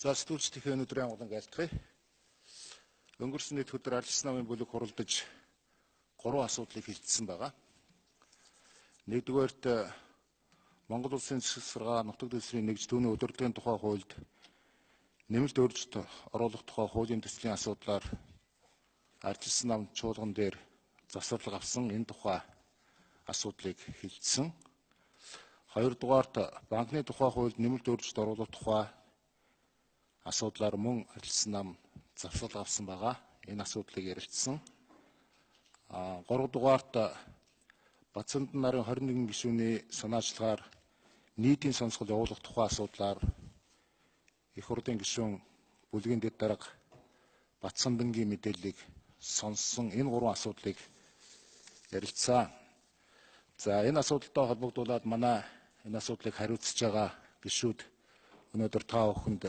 За сэтгүүлчдийнхээ өнөөдрийн агуулгыг айлтгая. Өнгөрсөн нийт өдөр арчилсан намын бүлэг хуралдаж 3 асуудлыг хилцсэн байгаа. Нэгдүгээрт Монгол Улсын засаг сургаа нутаг дэвсгэрийн нэгж түүний удирдлагын тухай хуульд нэмэлт өөрчлөлт оруулах тухай хуулийн төслийн асуудлаар арчилсан нам чуулган дээр завсарлага авсан энэ тухай асуудлыг хилцсэн. Хоёрдугаарт банкны тухай хуульд нэмэлт өөрчлөлт оруулах тухай асуудлаар мөн арчилсан нам завсарлага авсан байгаа. Энэ асуудлыг ярилцсан. Гуравдугаарт Бацандан нарын 21 гишүүний санаачлагаар нийтийн сонсгол явуулах тухай асуудлаар их хурлын гишүүн бүлгийн дэд дарга Бацандангийн мэдээллийг сонссон. Энэ 3 асуудлыг ярилцсан. За энэ асуудалтай холбогдуулаад манай энэ асуудлыг хариуцж байгаа гишүүд өнөөдөр та бүхэнд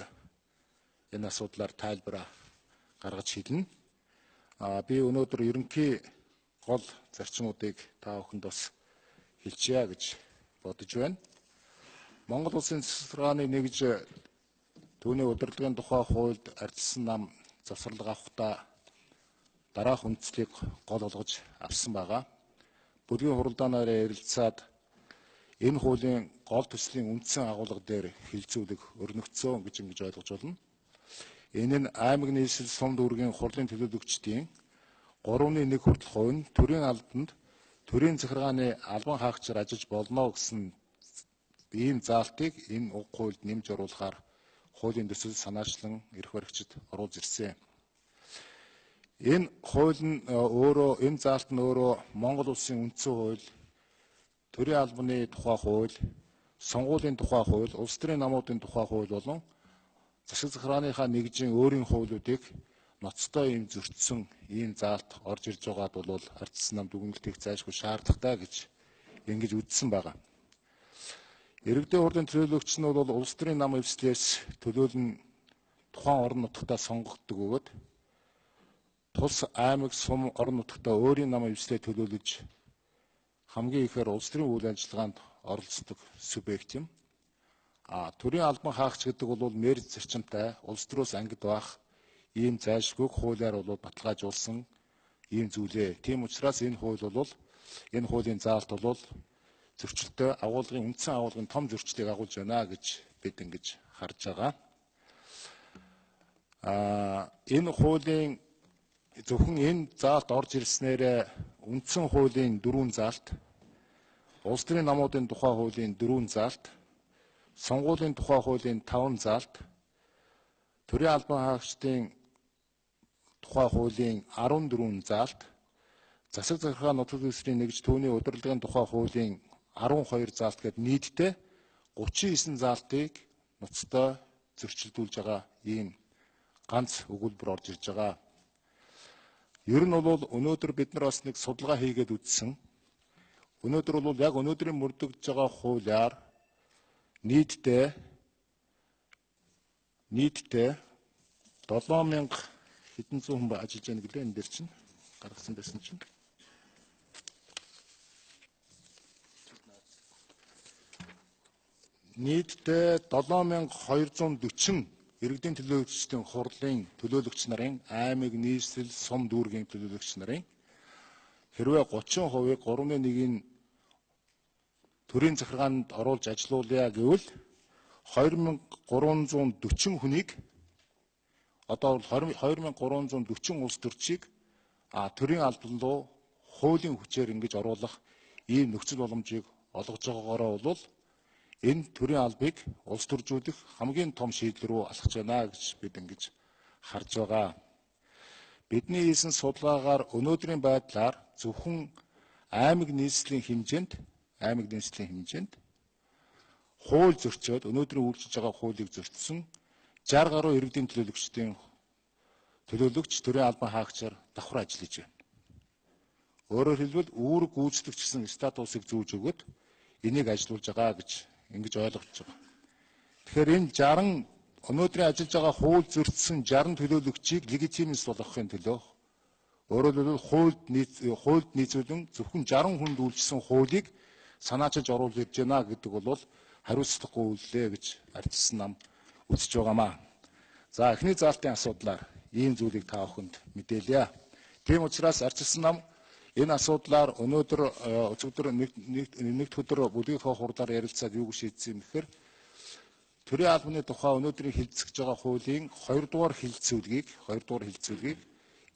энэ асуудлаар тайлбар гаргаж хэлнэ. Би өнөөдөр ерөнхий гол зарчмуудыг та бүхэнд бас хэлчихье гэж бодож байна. Монгол Улсын засаг сургааны нэгж түүний удирдлагын тухай хуульд арчилсан нам завсарлага авахдаа дараах үндслийг гол олгож авсан байгаа. Бүлгийн хуралдаанаараа ярилцаад энэ хуулийн гол төслийн үндсэн агуулга дээр хилцүүлэг өрнөгдсөн гэж ингэж ойлгож байна. Энэ нь аймаг нийслэл сум дүүргийн хурлын төлөөлөгчдийн 3/1 хүртэл хувь нь төрийн албанд төрийн захиргааны албан хаагчаар ажиллаж болно гэсэн ийм заалтыг энэ уг хуульд нэмж оруулахаар хуулийн төсөл санаачлан эрх баригчид оруулж ирсэн. Энэ хууль нь өөрөө энэ заалт нь өөрөө Монгол Улсын үндсэн хууль, төрийн албаны тухай хууль, сонгуулийн тухай хууль, улс төрийн намуудын тухай хууль болон засаг захиргааныхаа нэгжийн өөрийн хуулиудыг ноцтой ийм зөрчсөн ийм заалт орж ирж байгаад бол арчилсан нам дүгнэлтийг зайлшгүй шаардлагатай гэж ингэж үзсэн байгаа. Иргэдийн хурлын төлөөлөгч нь бол улс төрийн нам эвслээс төлөөлн тухайн орон нутгатаа сонгогддог бөгөөд тус аймаг сум орон нутгатаа өөрийн нам эвслээ төлөөлөж хамгийн ихээр улс төрийн үйл ажиллагаанд оролцдог субъект юм. Төрийн албан хаагч гэдэг бол мэр зарчимтай улс төрөөс ангид байх ийм зайлшгүйг хуулиар бол баталгаажуулсан ийм зүйлээ. Тийм учраас энэ хууль бол энэ хуулийн заалт бол зөрчилтэй агуулгын үндсэн агуулгын том зөрчлийг агуулж байна гэж бид ингэж харж байгаа. Энэ хуулийн зөвхөн энэ заалт орж ирснээр үндсэн хуулийн 4 заалт, улс төрийн намуудын тухай хуулийн 4 заалт, сонгуулийн тухай хуулийн 5 заалт, төрийн албан хаагчдын тухай хуулийн 14 заалт, засаг захиргаа нутаг дэвсгэрийн нэгж түүний удирдлагын тухай хуулийн 12 заалт гэд нийтдээ 39 заалтыг ноцтой зөрчилдүүлж байгаа ийм ганц өгүүлбэр орж ирж байгаа. Ер нь бол өнөөдөр бид нар бас нэг судалгаа хийгээд үзсэн. Өнөөдөр бол яг өнөөдрийн мөрдөгдөж байгаа хуулиар нийтдээ 7000 хэдэн зуун хүн ажиллаж байна гэлээ энэ дээр чинь гаргасан байсан чинь. Нийтдээ 7240 иргэдийн төлөөлөгчдийн хурлын төлөөлөгч нарын аймаг нийслэл сум дүүргийн төлөөлөгч нарын хэрвээ 30%-ийг 3/1-ийн төрийн захиргаанд оруулж ажилуулъя гэвэл 2340 хүнийг одоо 2340 улс төрчийг төрийн албан руу хуулийн хүчээр ингэж оруулах ийм нөхцөл боломжийг олгож байгаагаараа бол энэ төрийн албыг улс төржүүлэх хамгийн том шийдэл рүү алхаж байна гэж бид ингэж харж байгаа. Бидний хийсэн судалгаагаар өнөөдрийн байдлаар зөвхөн аймаг нийслэлийн хэмжээнд хууль зөрчөөд өнөөдрийн үйлчилж байгаа хуулийг зөрчсөн 60 гаруй иргэдийн төлөөлөгч төрийн албан хаагчаар давхар ажиллаж байна. Өөрөөр хэлбэл үүрэг гүйцэтгэгч гэсэн статусыг зүүж өгöd энийг ажилуулж байгаа гэж ингэж ойлгож байгаа. Тэгэхээр энэ 60 өнөөдрийн ажиллаж байгаа хууль зөрчсөн 60 төлөөлөгчийг легитимээс болгохын төлөө өөрөөр хэлбэл хуульд нийцүүлэн зөвхөн 60 хүнд үйлчилсэн хуулийг санаачилж оруулж ирж байна гэдэг бол хариуцлагагүй үйлээ гэж арчилсан нам үзэж байгаамаа. За эхний заалтын асуудлаар ийм зүйлийг та бүхэнд мэдээлье. Тийм учраас арчилсан нам энэ асуудлаар өнөөдөр өчигдөр нэгд өдөр бүлгийн хурлаар ярилцаад юу гэж шийдсэн юм гэхээр төрийн албаны тухай өнөөдрийн хилцэж байгаа хуулийн 2 дугаар хилцүүлгийг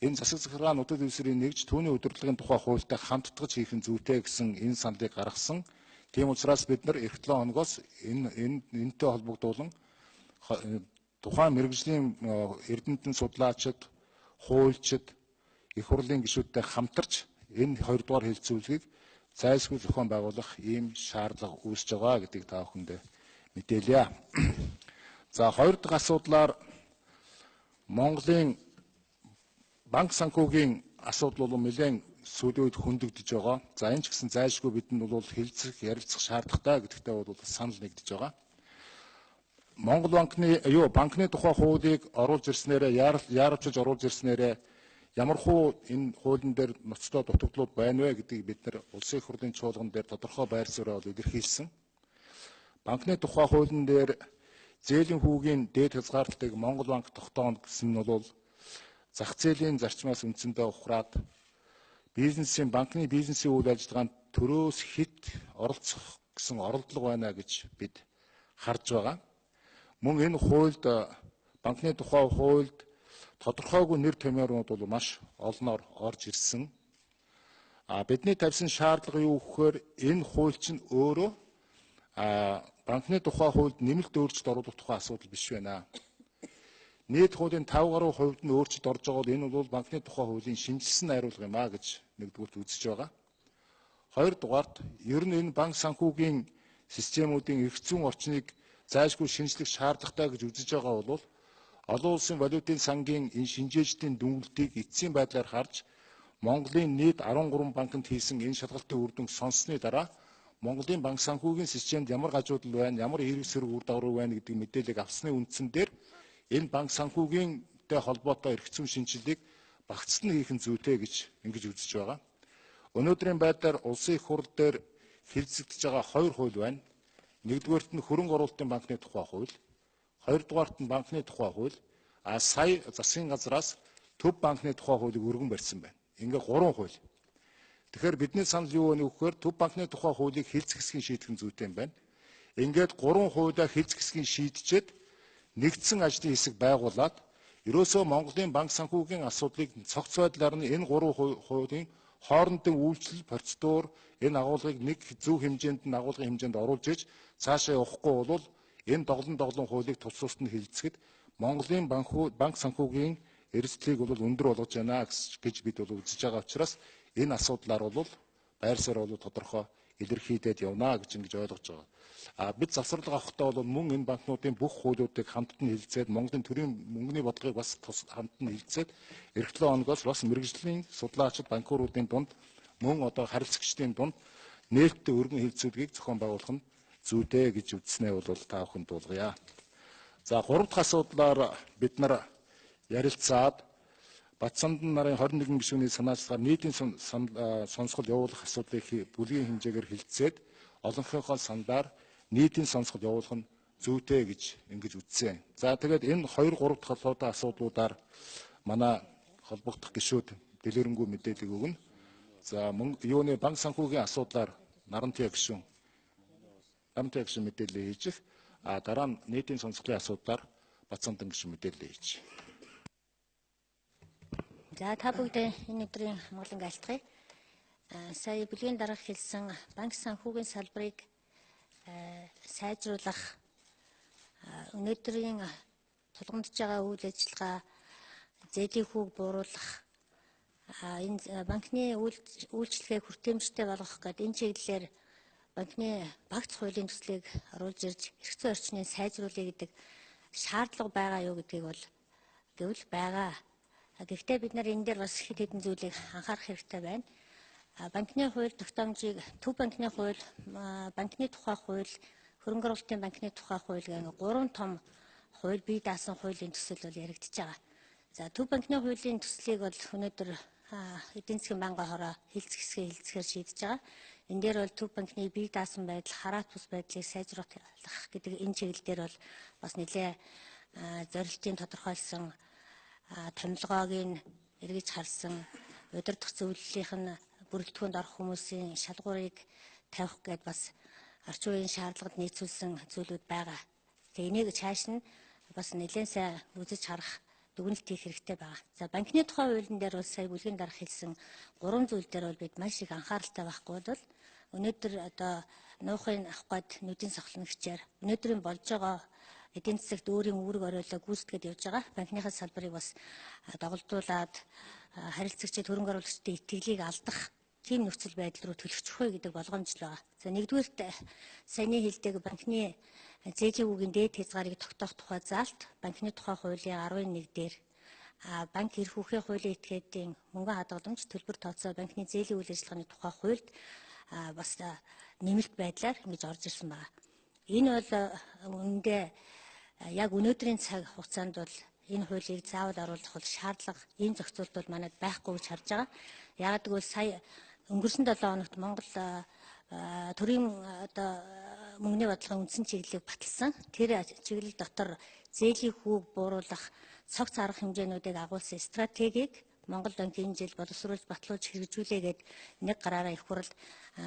энэ засаг захиргааны нутаг дэвсгэрийн нэгж түүний удирдлагын тухай хуультай хамтдагч хийх нь зүйтэй гэсэн энэ саналыг гаргасан. Тийм учраас бид нар эх 7 хоногоос энэтэй холбогдуулан тухайн мэргэжлийн эрдэмтэн судлаачид, хуульчид, их хурлын гишүүдтэй хамтарч энэ 2 дугаар хилцүүлгийг зайлшгүй зохион байгуулах ийм шаардлага үүсэж байгаа гэдгийг та бүхэнд мэдээлье. За 2 дахь асуудлаар Монголын банк санхүүгийн асуудал бол нэлээд сүүлийн үед хөндөгдөж байгаа. За энэ ч гэсэн зайлшгүй бидэнд бол хэлцэх, ярилцах шаардлагатай гэдэгтээ бол санал нэгдэж байгаа. Монгол банкны тухай хуулийг оруулж ирснээрээ яарчилж оруулж ирснээрээ ямархуу энэ хуулийн дээр ноцтой дутагдлууд байна вэ гэдгийг бид нар улсын их хурлын чуулган дээр тодорхой байр суурьаар илэрхийлсэн. Банкны тухай хуулийн дээр зээлийн хүүгийн дээд хязгаарлалтыг Монгол банк тогтооно гэсэн нь бол зах зээлийн зарчмаас үндсэндээ ухраад банкны бизнесийн үйл ажиллагаанд төрөөс хит оролцох гэсэн оролдлого байна гэж бид харж байгаа. Мөн энэ хуульд банкны тухай хуульд тодорхойгүй нэр томьёорнууд бол маш олноор орж ирсэн. Бидний тавьсан шаардлага юу гэхээр энэ хууль чинь өөрөө банкны тухай хуульд нэмэлт өөрчлөлт оруулах тухай асуудал биш байна. Нийт хуулийн 5 гаруй хувьд нь өөрчлөлт орж байгаа бол энэ бол банкны тухай хуулийн шинжилсэн найруулга юм а гэж нэгдүгürt үзэж байгаа. Хоёрдугаарт ер нь энэ банк санхүүгийн системүүдийн эрх зүйн орчныг зайлшгүй шинжлэх шаардлагатай гэж үзэж байгаа бол олон улсын валютын сангийн энэ шинжээчдийн дүнэлтийг эцсийн байдлаар харж Монголын нийт 13 банкнд хийсэн энэ шалгалтын үр дүнг сонссны дараа Монголын банк санхүүгийн системд ямар гажуудал байна, ямар хэрэг сөрөг үр дагавар байна гэдэг мэдээллийг авсны үндсэн дээр энэ банк санхүүгийнтэй холбоотой эрх зүйн шинжилгээг багцд нь хийх нь зүйтэй гэж ингэж үзэж байгаа. Өнөөдрийн байдлаар улсын их хурл дээр хэлэлцэгдэж байгаа 2 хууль байна. Нэгдүгээрт нь хөрөнгө оруулалтын банкны тухай хууль, хоёрдугаарт нь банкны тухай хууль, сая засгийн газраас төв банкны тухай хуулийг өргөн барьсан байна. Ингээ 3 хууль. Тэгэхээр бидний санал юу вэ гэхээр төв банкны тухай хуулийг хэлц хэсгийн шийдэх нь зүйтэй юм байна. Ингээд 3 хуулиа хэлц хэсгийн шийдчихэд нэгдсэн ажлын хэсэг байгуулад ерөөсөө Монголын банк санхүүгийн асуудлыг цогц байдлаар нь энэ 3 хуулийн хоорондын үйлчлэл процедур энэ агуулгыг нэг зөв хэмжээнд нь агуулгын хэмжээнд оруулж иж цаашаа явахгүй бол энэ доглон хуулийг тус тусад нь хилцэхэд Монголын банк санхүүгийн эрсдлийг бол өндөр болгож байна гэж бид бол үзэж байгаа учраас энэ асуудлаар бол байр суурь бол тодорхой илэрхийлээд явна гэж ингэж ойлгож байгаа. Бид завсарлага авахдаа бол мөн энэ банкнуудын бүх хуулиудыг хамтд нь хэлэлцээд Монголын төрийн мөнгөний бодлогыг бас хамтд нь хэлэлцээд эх 7 хоногоос бас мэргэжлийн судлаачид банкуруудын дунд мөн одоо харилцагчдын дунд нээлттэй өргөн хэлэлцүүлгийг зохион байгуулах нь зүйтэй гэж үзснээ бол та бүхэнд дуулгая. За 3 дахь асуудлаар бид нар ярилцаад Батсандан нарын 21 гишүүний санаачлагаар нийтийн сонсгол явуулах асуудлыг бүлгийн хэмжээгээр хэлэлцээд олонхийнхоо саналаар нийтийн сонсгол явуулах нь зүйтэй гэж ингэж үзсэн. За тэгээд энэ 2 3 дахь холбоотой асуудлуудаар манай холбогдох гишүүд дэлгэрэнгүй мэдээлэл өгнө. За юуны банк санхүүгийн асуудлаар Нарантья гишүүн мэдээлэл хийчих. Дараа нь нийтийн сонсголын асуудлаар Батсандан гишүүн мэдээлэл хийчих. За та бүгд энэ өдрийн амгалан айлтгая. Сая бүлгийн дарга хэлсэн банк санхүүгийн салбарыг сайжруулах өнөөдрийн тулгамдж байгаа үйл ажиллагаа зээлийн хүүг бууруулах энэ банкны үйлчлэгээ хүртээмжтэй болгох гэдэг энэ чиглэлээр банкны багц хуулийн төслийг оруулж ирж эрх зүйн орчныг сайжруулъя гэдэг шаардлага байгаа юу гэдгийг бол гэвэл байгаа. Гэхдээ бид нар энэ дээр бас хэд хэдэн зүйлийг анхаарах хэрэгтэй байна. Банкны хууль тогтоомжийг төв банкны хууль, банкны тухай хууль, хөрөнгө оруулалтын банкны тухай хууль гэх 3 том хууль бие даасан хуулийн төсөл бол яригдж байгаа. За төв банкны хуулийн төслийг бол өнөөдөр эдийн засгийн банкын хороо хэлцэхээр шийдэж байгаа. Энэ дээр бол төв банкны бие даасан байдал, хараат бус байдлыг сайжруулах гэдэг энэ чиглэл дээр бол бас нэлээ зорилтын тодорхойлсон томилгоог нь эргэж харсан удирдах зөвлөлийнх нь бүрэлдэхүүнд орох хүмүүсийн шалгуурыг тавих гээд бас орчин үеийн шаардлагад нийцүүлсэн зүйлүүд байгаа. Тэгээ энийг цааш нь бас нэлээд сайн үзэж харах дүгнэлт хийх хэрэгтэй байгаа. За банкны тухай хуулийн дээр бол сая бүлгийн дарга хэлсэн 3 зүйл дээр бол бид маш их анхааралтай байхгүй бол өнөөдөр одоо нуухын авах гээд нүдийн сохлоногчээр өнөөдрийн болж байгаа эдийн засагт өөрийн үүрэг оройлоо гүйцэтгэж явж байгаа банкныхаа салбарыг бас доголдуулаад харилцагчид хөрөнгө оруулагчдын итгэлийг алдах тийм нөхцөл байдал руу төлөвшөх вэ гэдэг болгоомжтой байгаа. За нэгдүгээрт саяны хэлдэг банкны зээлийн үгийн дээд хязгаарыг тогтоох тухай заалт банкны тухай хуулийн 11 дээр банк эрх үүргийн хуулийн этгээдийн мөнгөн хадгаламж төлбөр тооцоо банкны зээлийн үйл ажиллагааны тухай хуульд бас нэмэлт байдлаар ингэж орж ирсэн байна. Энэ бол үүндээ яг өнөөдрийн цаг хугацаанд бол энэ хуулийг заавал оруулах бол шаардлага, ийм зохицуулт бол манайд байхгүй гэж харж байгаа. Яг гэвэл сая өнгөрсөн 7 хоногт Монгол төрийн одоо мөнгөний бодлогын үндсэн чиглэлийг баталсан. Тэр чиглэл дотор зээлийн хүүг бууруулах цогц арга хэмжээнүүдийг агуулсан стратегийг Монгол банкын жил боловсруулж батлуулж хэрэгжүүлээгээд нэг гараараа их хурл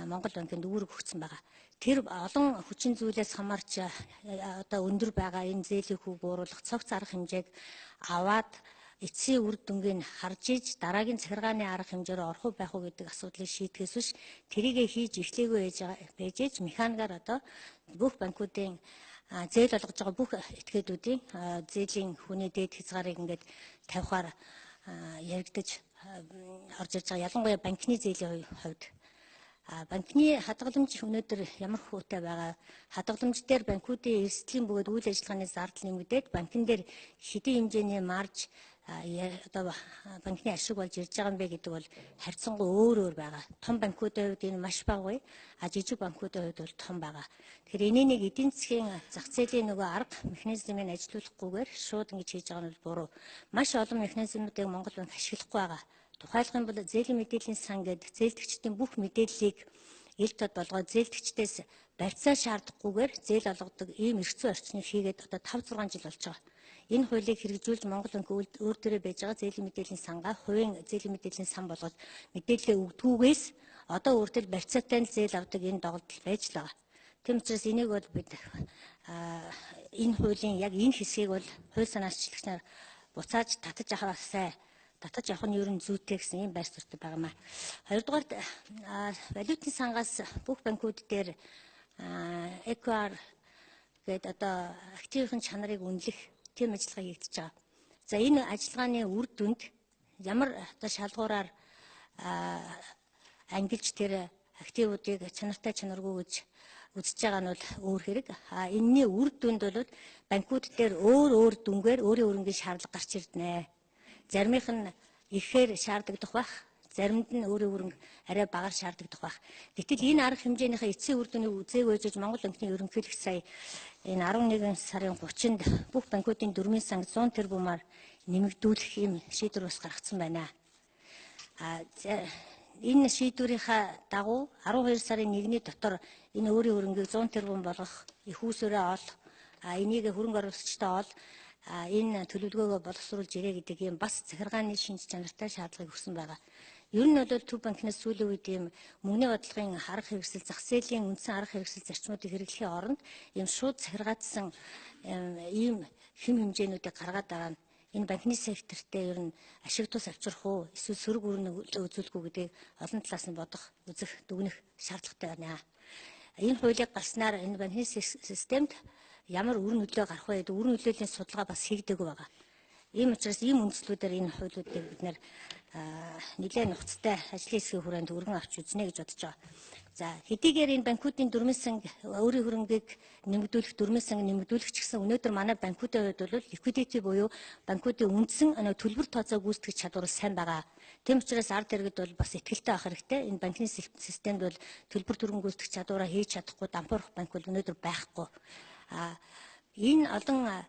Монгол банкнд үүрэг өгсөн байгаа. Тэр олон хүчин зүйлээс хамаарч одоо өндөр байгаа энэ зээлийн хүүг бууруулах цогц арга хэмжээг аваад эцсийн үр дүнгийг харж иж дараагийн захиргааны арга хэмжээр орох уу байх уу гэдэг асуудлыг шийдэхээс биш тэрийгэ хийж эхлэегүй байж ээж механикаар одоо бүх банкуудын зээл олгож байгаа бүх этгээдүүдийн зээлийн хүний дээд хязгаарыг ингээд тавихаар яригдаж орж ирж байгаа. Ялангуяа банкны зээлийн хувьд банкны хадгаламж өнөөдөр ямар хүүтэй байгаа. Хадгаламж дээр банкуудын эрсдлийн бөгөөд үйл ажиллагааны зардал нэмэгдээд банкн дээр хэдийн хэмжээний марж одоо банкны ашиг болж ирж байгаа юм бэ гэдэг бол харьцангуй өөр байгаа. Том банкуудын хувьд энэ маш бага бай, жижиг банкуудын хувьд бол том байгаа. Тэгэхээр энийг эдийн засгийн зах зээлийн нөгөө арга механизмыг ажилуулахгүйгээр шууд ингэж хийж байгаа нь бол буруу. Маш олон механизмуудыг Монгол банк ашиглахгүй байгаа. Тухайлх юм бол зээлийн мэдээллийн сан гэдэг зээлдэгчдийн бүх мэдээллийг ил тод болгоод зээлдэгчдээс барьцаа шаардахгүйгээр зээл олгодог ийм эрхцүү орчныг хийгээд одоо 5-6 жил болж байгаа. Энэ хуулийг хэрэгжүүлж Монгол банк өөр дээрээ байж байгаа зээлийн мэдээллийн сангаа хувийн зээлийн мэдээллийн сан болгоод мэдээлэлээ өгдгүүгээс одоо өөртөө барьцаатай зээл авдаг энэ доголдол байж л байгаа. Тийм учраас энийг бол бид энэ хуулийн яг энэ хэсгийг бол хууль санаачлагч нар буцааж татаж авах нь ер нь зүйтэй гэсэн ийм байр суурьтай байгаамаа. Хоёрдугаарт валютын сангаас бүх банкуд дээр EQR гэдэг одоо активын чанарыг үнэлэх тийм ажиллагаа хийгдэж байгаа. За энэ ажиллагааны үр дүнд ямар одоо шалгуураар ангилж тэр активуудыг чанартай чанаргүй гэж үзэж байгаа нь бол өөр хэрэг. Энэний үр дүнд бол банкуд дээр өөр дүнгээр өөрийн өрнгийн шаардлага гарч ирднэ. Заримх нь ихээр шаардагдах байх, заримд нь өөрийн өрнг арай багаар шаардагдах байх. Гэтэл энэ арга хэмжээнийхээ эцсийн үр дүнийг үзээгүй жиж Монгол банкны ерөнхийлөгч сая энэ 11 сарын 30-нд бүх банкуудын дөрмийн санг 100 тэрбумаар нэмэгдүүлэх юм шийдвэр бас гаргацсан байна. Энэ шийдвэрийнхаа дагуу 12 сарын 1-ний дотор энэ өөрийн өрнгийг 100 тэрбум болгох их усөрөө олох, энийг хөрөнгө оруулагчтай ол энэ төлөвлөгөөгөө боловсруулж ирээ гэдэг ийм бас захиргааны шинж чанартай шаардлагыг өгсөн байгаа. Ер нь бол Төв банкнаас сүүлийн үед ийм мөнгөний бодлогын арга хэрэгсэл, зах зээлийн үндсэн арга хэрэгсэл зарчмуудыг хэрэглэхийн оронд ийм шууд захиргаатсан ийм хэм хэмжээнүүдийг гаргаад байгаа нь энэ банкны сектортээ ер нь ашиг тус авчрах уу, эсвэл сөрөг өрнө үзүүлэх үү гэдгийг олон талаас нь бодох, үзэх, дүгнэх шаардлагатай байна. Энэ хуулийг гаргаснаар энэ банкны системд ямар үр нөлөө гарах вэ гэдэг үр нөлөөлийн судалгаа бас хийгдээгүй байгаа. Ийм учраас ийм үндслүүдээр энэ хуулиудыг бид нэлээд нухацтай ажлын хэсгийн хүрээнд өргөн авч үзнэ гэж бодож байгаа. За хэдийгээр энэ банкуудын дөрмийн санг өөрийн хөрөнгийг нэмэгдүүлэх, дөрмийн санг нэмэгдүүлэх ч гэсэн өнөөдөр манай банкуудын хувьд бол ликвидити буюу банкуудын үндсэн төлбөр тооцоо гүйцэтгэх чадвар сайн байгаа. Тийм учраас ард иргэд бол бас итгэлтэй авах хэрэгтэй. Энэ банкны системд бол төлбөр түргэн гүйцэтгэх чадвараа хийж чадахгүй дампуурах банк бол өнөөдөр байхгүй. Энэ олон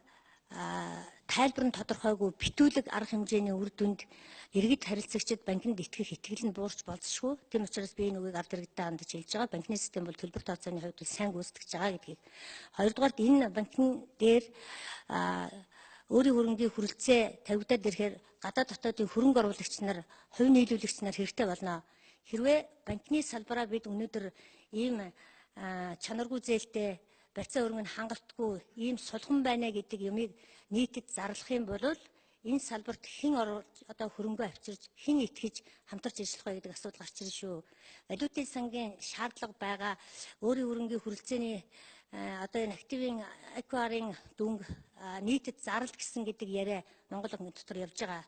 тайлбар нь тодорхойгүй битүүлэг арга хэмжээний үр дүнд иргэд харилцагчид банкнд итгэх итгэл нь буурч болзошгүй. Тийм учраас би энэ үгийг ард иргэдтэй хандаж хэлж байгаа. Банкны систем бол төлбөр тооцооны хувьд сайн гүйцэтгэж байгаа гэдгийг. Хоёрдугаарт энэ банкн дээр өөрийн хөрөнгийн хүрэлцээ тавигдаад ирэхээр гадаад дотоодын хөрөнгө оруулагч нар, хувь нийлүүлэгч нар хэрэгтэй болно. Хэрвээ банкны салбараа бид өнөөдөр ийм чанаргүй зээлтэй барьцаа өргөн хангалтгүй ийм сулган байна гэдэг юмыг нийтэд зарлах юм бол энэ салбарт хэн одоо хөрөнгө авчирч, хэн итгэж хамтарч ажиллах вэ гэдэг асуудал гарч ирнэ шүү. Валютын сангийн шаардлага байгаа өөрийн хөрөнгийн хүрэлцээний одоо энэ активын акварын дүнг нийтэд зарлал гэсэн гэдэг яриа Монгол банкны дотор явж байгаа.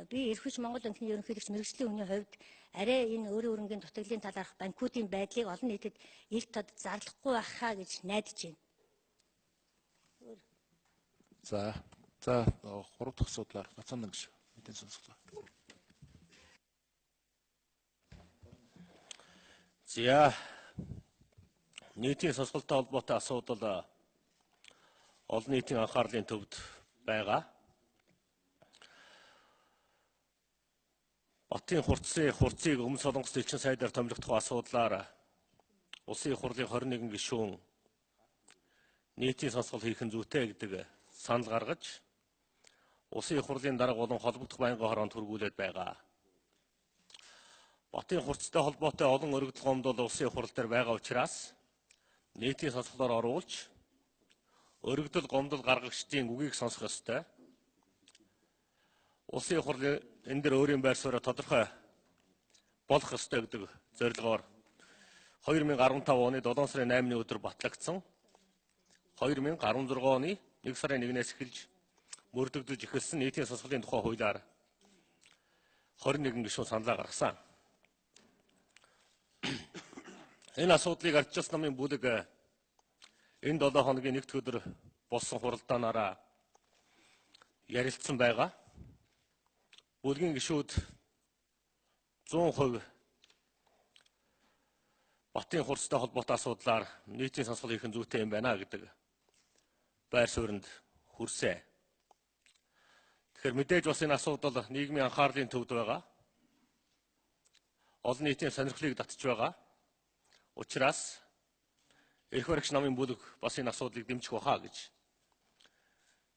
Би эрхвч Монгол банкны ерөнхийлөгч мэргэжлийн хүний хувьд арай энэ өөрийн хөрөнгийн дутагдлын талаарх банкуудын байдлыг олон нийтэд эрт тод зарлахгүй байхаа гэж найдаж байна. За 3 дахь асуудлаар Бацаан гишүүн мэдэн сонсголоо. За нийтийн сонсголтой холбоотой асуудал олон нийтийн анхаарлын төвд байгаа. Батын хурцыг Өмнө Солонгос элчин сайдаар томилох тухай асуудлаар Улсын их хурлын 21 гишүүн нийтийн сонсгол хийх нь зүйтэй гэдэг санал гаргаж Улсын их хурлын дарга болон холбогдох байнгын хороонд хүргүүлээд байгаа. Батын хурцтай холбоотой олон өргөдөл гомдол Улсын их хурл дээр байгаа учраас нийтийн сонсголоор оруулж өргөдөл гомдол гаргагчдын үгийг сонсох ёстой. Улсын их хурлын энэ дээр өөрийн байр суурь тодорхой болох ёстой гэдэг зорилгоор 2015 оны 7 сарын 8-ны өдөр батлагдсан 2016 оны 1 сарын 1-ээс эхэлж мөрдөгдөж эхэлсэн нийтийн сонсголын тухай хуулиар 21 гишүүн саналаа гаргасан. Энэ асуудлыг ардчилсан намын бүлэг энэ 7 хоногийн 1 өдөр болсон хуралдаанаараа ярилцсан байгаа. Бүлгийн гишүүд 100% Батын хурцтай холбоотой асуудлаар нийтийн сонсгол хийх нь зүйтэй юм байна гэдэг байр сууринд хүрсэн. Тэгэхээр мэдээж бас энэ асуудал нийгмийн анхаарлын төвд байгаа. Олон нийтийн сонирхлыг татж байгаа. Учираас эрх баригч намын бүлэг бас энэ асуудлыг дэмжих баха гэж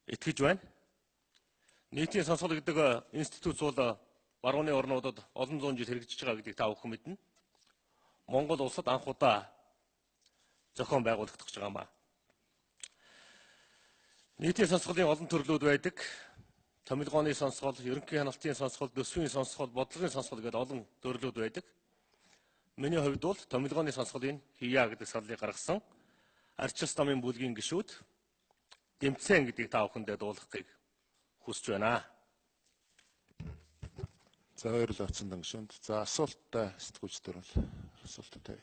итгэж байна. Нийтийн сонсгол гэдэг институт бол барууны орнуудад олон зуун жил хэрэгжиж байгаа гэдгийг та бүхэн мэднэ. Монгол улсад анх удаа зохион байгуулагдах гэж байгаамаа. Нийтийн сонсголын олон төрлүүд байдаг. Томилгооны сонсгол, ерөнхий хяналтын сонсгол, төсвийн сонсгол, бодлогын сонсгол гэдэг олон төрлүүд байдаг. Миний хувьд бол томилгооны сонсголыг хийя гэдэг саналыг гаргасан ардчилсан намын бүлгийн гишүүд дэмцэн гэдгийг та бүхэндээ дуулгахыг хүсэж байна. За баярлалаа Бацаан гишүүнд. За асуулттай сэтгүүлчдэр бол асуулттай.